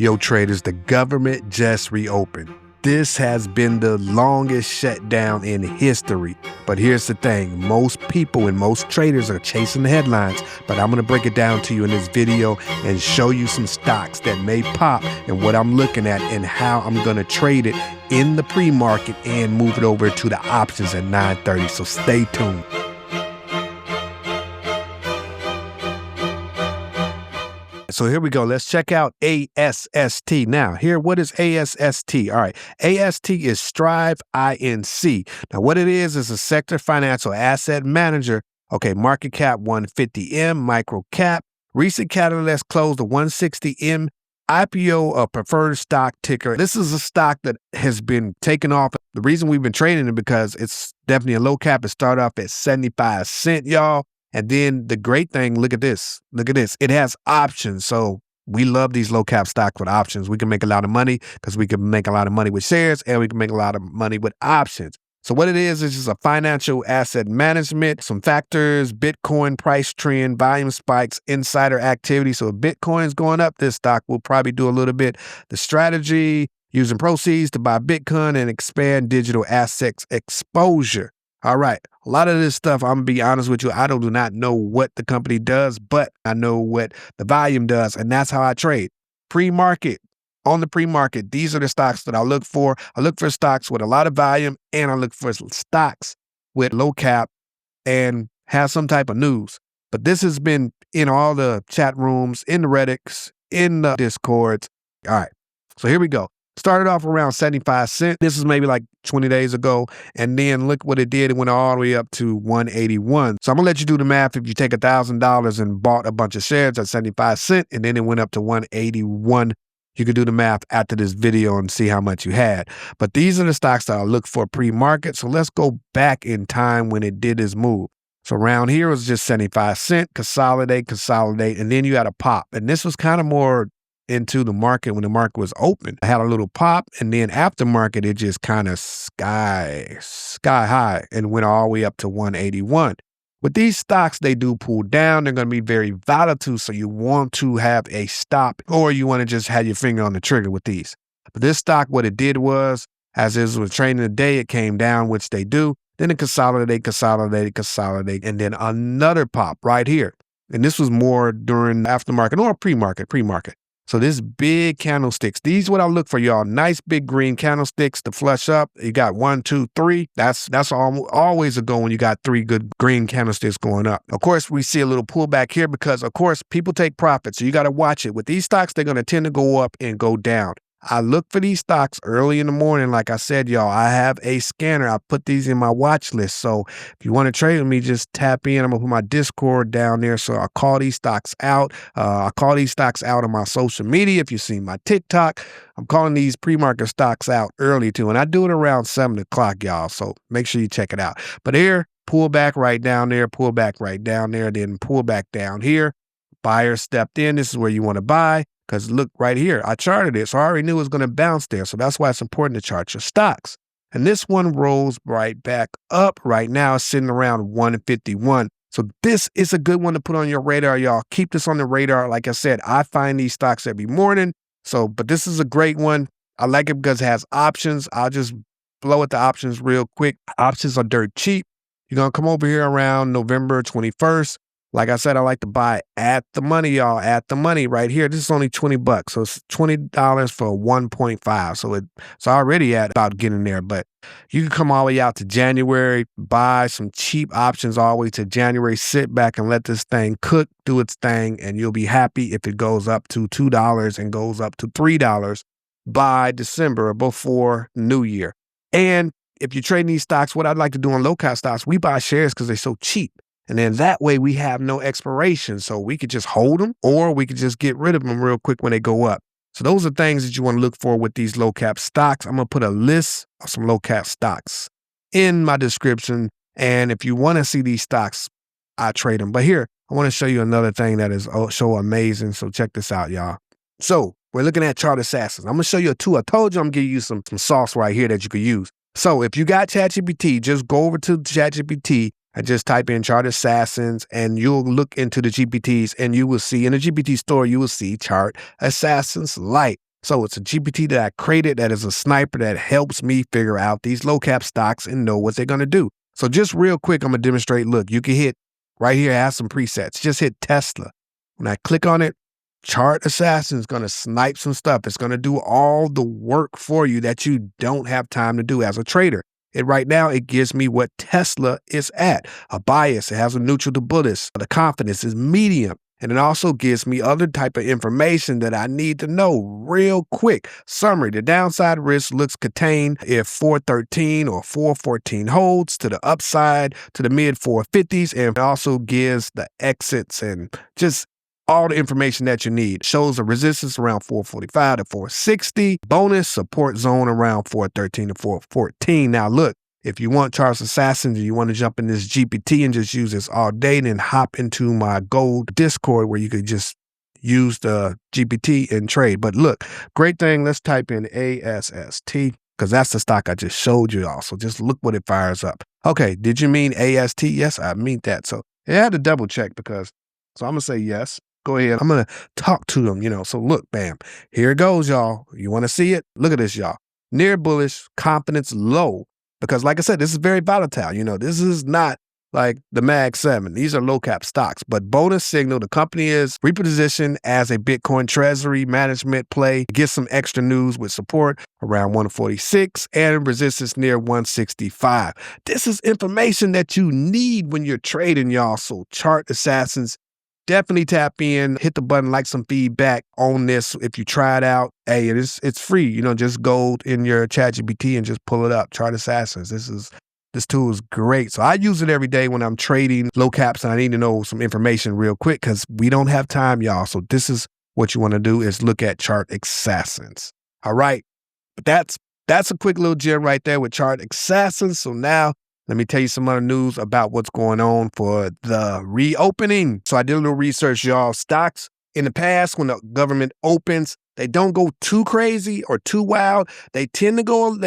Yo, traders, the government just reopened. This has been the longest shutdown in history. But here's the thing, most people and most traders are chasing the headlines, but I'm gonna break it down to you in this video and show you some stocks that may pop and what I'm looking at and how I'm gonna trade it in the pre-market and move it over to the options at 9:30. So stay tuned. So here we go. Let's check out ASST. Now, what is ASST? All right. AST is Strive Inc. Now, what it is a sector financial asset manager. Okay, market cap 150M, micro cap. Recent catalyst closed to 160M. IPO, a preferred stock ticker. This is a stock that has been taken off. The reason we've been trading it because it's definitely a low cap. It started off at 75 cents, y'all. And then the great thing, look at this. Look at this. It has options. So we love these low cap stocks with options. We can make a lot of money because we can make a lot of money with shares and we can make a lot of money with options. So what it is just a financial asset management, some factors, Bitcoin price trend, volume spikes, insider activity. So if Bitcoin is going up, this stock will probably do a little bit. The strategy, using proceeds to buy Bitcoin and expand digital assets exposure. All right. A lot of this stuff, I'm going to be honest with you, I do not know what the company does, but I know what the volume does, and that's how I trade. Pre-market. On the pre-market, these are the stocks that I look for. I look for stocks with a lot of volume, and I look for stocks with low cap and have some type of news. But this has been in all the chat rooms, in the Reddits, in the Discords. All right. So here we go. Started off around 75 cents. This is maybe like 20 days ago. And then look what it did. It went all the way up to 181. So I'm going to let you do the math. If you take $1,000 and bought a bunch of shares at 75 cents, and then it went up to 181, you can do the math after this video and see how much you had. But these are the stocks that I look for pre-market. So let's go back in time when it did this move. So around here it was just 75 cents, consolidate, and then you had a pop. And this was kind of more into the market when the market was open. I had a little pop, and then after market, it just kind of sky high and went all the way up to 181. With these stocks, they do pull down. They're going to be very volatile, so you want to have a stop, or you want to just have your finger on the trigger with these. But this stock, what it did was, as it was trading today, it came down, which they do. Then it consolidated, and then another pop right here. And this was more during aftermarket or pre-market. So this big candlesticks, these what I look for, y'all. Nice big green candlesticks to flush up. You got 1, 2, 3. That's always a go when you got 3 good green candlesticks going up. Of course, we see a little pullback here because, of course, people take profits. So you got to watch it. With these stocks, they're going to tend to go up and go down. I look for these stocks early in the morning. Like I said, y'all, I have a scanner. I put these in my watch list. So if you want to trade with me, just tap in. I'm going to put my Discord down there. So I call these stocks out. I call these stocks out on my social media. If you see my TikTok, I'm calling these pre-market stocks out early too. And I do it around 7 o'clock, y'all. So make sure you check it out. But here, pull back right down there, pull back right down there, then pull back down here. Buyer stepped in. This is where you want to buy. Because look right here, I charted it, so I already knew it was going to bounce there. So that's why it's important to chart your stocks. And this one rolls right back up right now, sitting around 151. So this is a good one to put on your radar, y'all. Keep this on the radar. Like I said, I find these stocks every morning. But this is a great one. I like it because it has options. I'll just blow at the options real quick. Options are dirt cheap. You're going to come over here around November 21st. Like I said, I like to buy at the money, y'all, at the money right here. This is only $20. So it's $20 for 1.5. So it's already at about getting there. But you can come all the way out to January, buy some cheap options all the way to January, sit back and let this thing cook, do its thing, and you'll be happy if it goes up to $2 and goes up to $3 by December before New Year. And if you're trading these stocks, what I'd like to do on low cap stocks, we buy shares because they're so cheap. And then that way we have no expiration. So we could just hold them or we could just get rid of them real quick when they go up. So those are things that you want to look for with these low cap stocks. I'm going to put a list of some low cap stocks in my description. And if you want to see these stocks, I trade them. But here, I want to show you another thing that is so amazing. So check this out, y'all. So we're looking at chart assassins. I'm going to show you a tool. I told you I'm going to give you some sauce right here that you could use. So if you got ChatGPT, just go over to ChatGPT and just type in chart assassins and you'll look into the GPTs and you will see in the GPT store, you will see chart assassins light. So it's a GPT that I created that is a sniper that helps me figure out these low cap stocks and know what they're going to do. So just real quick, I'm going to demonstrate. Look, you can hit right here, I have some presets. Just hit Tesla. When I click on it, Chart Assassin is going to snipe some stuff. It's going to do all the work for you that you don't have time to do as a trader. Right now, it gives me what Tesla is at. A bias, it has a neutral to bullish. The confidence is medium. And it also gives me other type of information that I need to know real quick. Summary, the downside risk looks contained if 413 or 414 holds to the upside to the mid 450s, and it also gives the exits and just all the information that you need. Shows a resistance around 445 to 460. Bonus support zone around 413 to 414. Now look, if you want Charles Assassin, you want to jump in this GPT and just use this all day, then hop into my gold Discord where you could just use the GPT and trade. But look, great thing. Let's type in ASST because that's the stock I just showed you all. So just look what it fires up. Okay, did you mean AST? Yes, I mean that. So I had to double check so I'm going to say yes. Go ahead. I'm going to talk to them, So look, bam, here it goes, y'all. You want to see it? Look at this, y'all. Near bullish, confidence low. Because like I said, this is very volatile. This is not like the Mag 7. These are low cap stocks. But bonus signal, the company is repositioned as a Bitcoin treasury management play. Get some extra news with support around 146 and resistance near 165. This is information that you need when you're trading, y'all. So Chart Assassins, definitely tap in, hit the button, like some feedback on this. If you try it out, hey, it's free. Just go in your ChatGPT and just pull it up. Chart Assassins. This tool is great. So I use it every day when I'm trading low caps and I need to know some information real quick because we don't have time, y'all. So this is what you want to do is look at Chart Assassins. All right. But that's a quick little gem right there with Chart Assassins. So now let me tell you some other news about what's going on for the reopening. So I did a little research, y'all. Stocks in the past, when the government opens, they don't go too crazy or too wild. They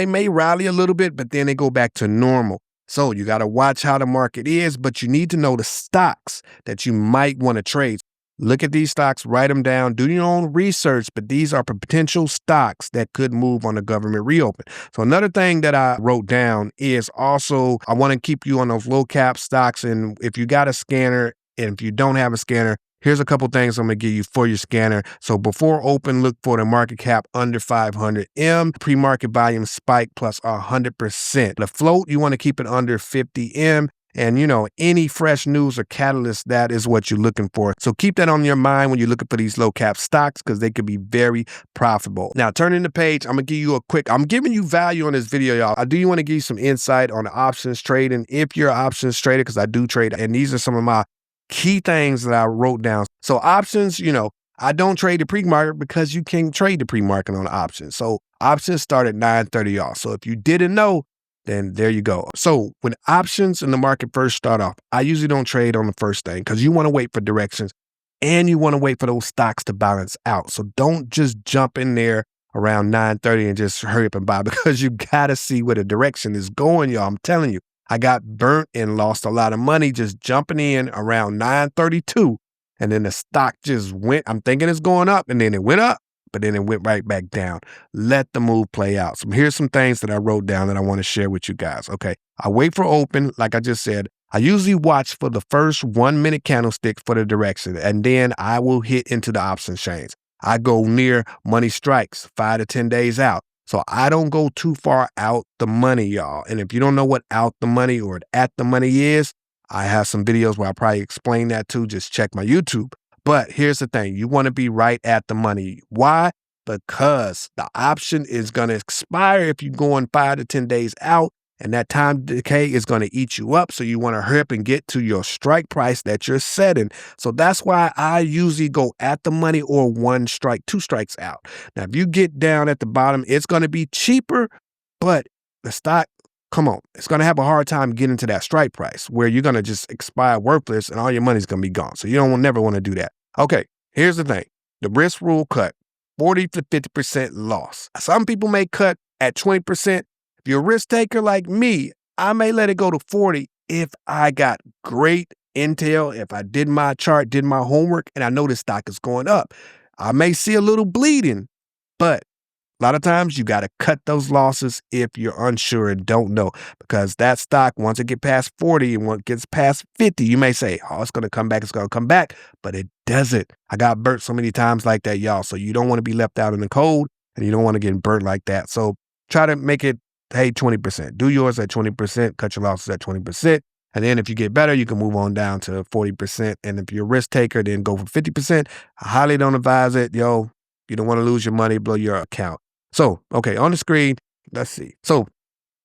may rally a little bit, but then they go back to normal. So you got to watch how the market is, but you need to know the stocks that you might want to trade. Look at these stocks, write them down, do your own research, but these are potential stocks that could move on the government reopen. So another thing that I wrote down is also, I want to keep you on those low cap stocks. And if you got a scanner and if you don't have a scanner, here's a couple things I'm going to give you for your scanner. So before open, look for the market cap under 500 M, pre-market volume spike plus 100%. The float, you want to keep it under 50 M. And, any fresh news or catalyst, that is what you're looking for. So keep that on your mind when you're looking for these low cap stocks because they could be very profitable. Now, turning the page, I'm giving you value on this video, y'all. I do want to give you some insight on the options trading if you're an options trader because I do trade. And these are some of my key things that I wrote down. So options, I don't trade the pre-market because you can't trade the pre-market on options. So options start at 9:30, y'all. So if you didn't know, then there you go. So when options in the market first start off, I usually don't trade on the first thing because you want to wait for directions and you want to wait for those stocks to balance out. So don't just jump in there around 9:30 and just hurry up and buy because you got to see where the direction is going, y'all. I'm telling you, I got burnt and lost a lot of money just jumping in around 9:32 and then the stock just went. I'm thinking it's going up and then it went up, but then it went right back down. Let the move play out. So here's some things that I wrote down that I want to share with you guys. Okay. I wait for open. Like I just said, I usually watch for the first 1 minute candlestick for the direction, and then I will hit into the option chains. I go near money strikes 5 to 10 days out. So I don't go too far out the money, y'all. And if you don't know what out the money or at the money is, I have some videos where I probably explain that too. Just check my YouTube. But here's the thing. You want to be right at the money. Why? Because the option is going to expire if you're going 5 to 10 days out, and that time decay is going to eat you up. So you want to hurry up and get to your strike price that you're setting. So that's why I usually go at the money or 1 strike, 2 strikes out. Now, if you get down at the bottom, it's going to be cheaper, but the stock, come on, it's going to have a hard time getting to that strike price where you're going to just expire worthless and all your money's going to be gone. So you never want to do that. Okay, here's the thing. The risk rule cut, 40 to 50% loss. Some people may cut at 20%. If you're a risk taker like me, I may let it go to 40 if I got great intel, if I did my chart, did my homework, and I know the stock is going up. I may see a little bleeding, But a lot of times you got to cut those losses if you're unsure and don't know, because that stock, once it get past 40 and once it gets past 50, you may say, oh, it's going to come back. It's going to come back, but it doesn't. I got burnt so many times like that, y'all. So you don't want to be left out in the cold and you don't want to get burnt like that. So try to make it, hey, 20%. Do yours at 20%, cut your losses at 20%. And then if you get better, you can move on down to 40%. And if you're a risk taker, then go for 50%. I highly don't advise it. Yo, you don't want to lose your money, blow your account. So, okay, on the screen, let's see. So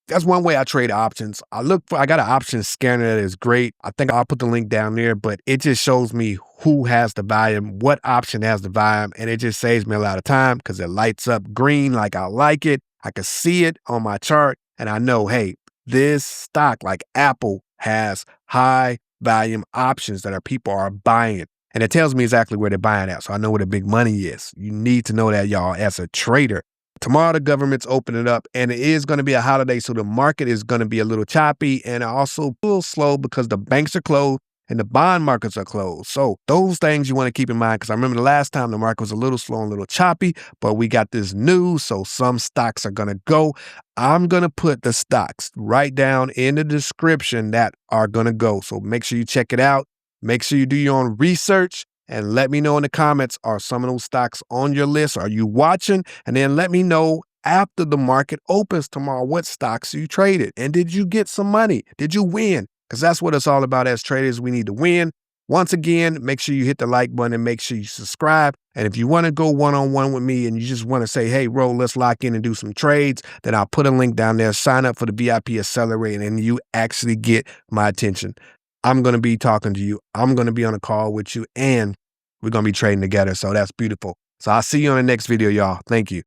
that's one way I trade options. I got an options scanner that is great. I think I'll put the link down there, but it just shows me who has the volume, what option has the volume, and it just saves me a lot of time because it lights up green like I like it. I can see it on my chart, and I know, hey, this stock like Apple has high volume options that people are buying. And it tells me exactly where they're buying at, so I know where the big money is. You need to know that, y'all, as a trader. Tomorrow, the government's opening up, and it is going to be a holiday, so the market is going to be a little choppy and also a little slow because the banks are closed and the bond markets are closed. So those things you want to keep in mind, because I remember the last time the market was a little slow and a little choppy, but we got this news, so some stocks are going to go. I'm going to put the stocks right down in the description that are going to go. So make sure you check it out. Make sure you do your own research. And let me know in the comments, are some of those stocks on your list? Are you watching? And then let me know after the market opens tomorrow, what stocks you traded. And did you get some money? Did you win? Because that's what it's all about as traders. We need to win. Once again, make sure you hit the like button and make sure you subscribe. And if you want to go one-on-one with me and you just want to say, hey, Ro, let's lock in and do some trades, then I'll put a link down there. Sign up for the VIP Accelerator and you actually get my attention. I'm going to be talking to you. I'm going to be on a call with you, and we're going to be trading together. So that's beautiful. So I'll see you on the next video, y'all. Thank you.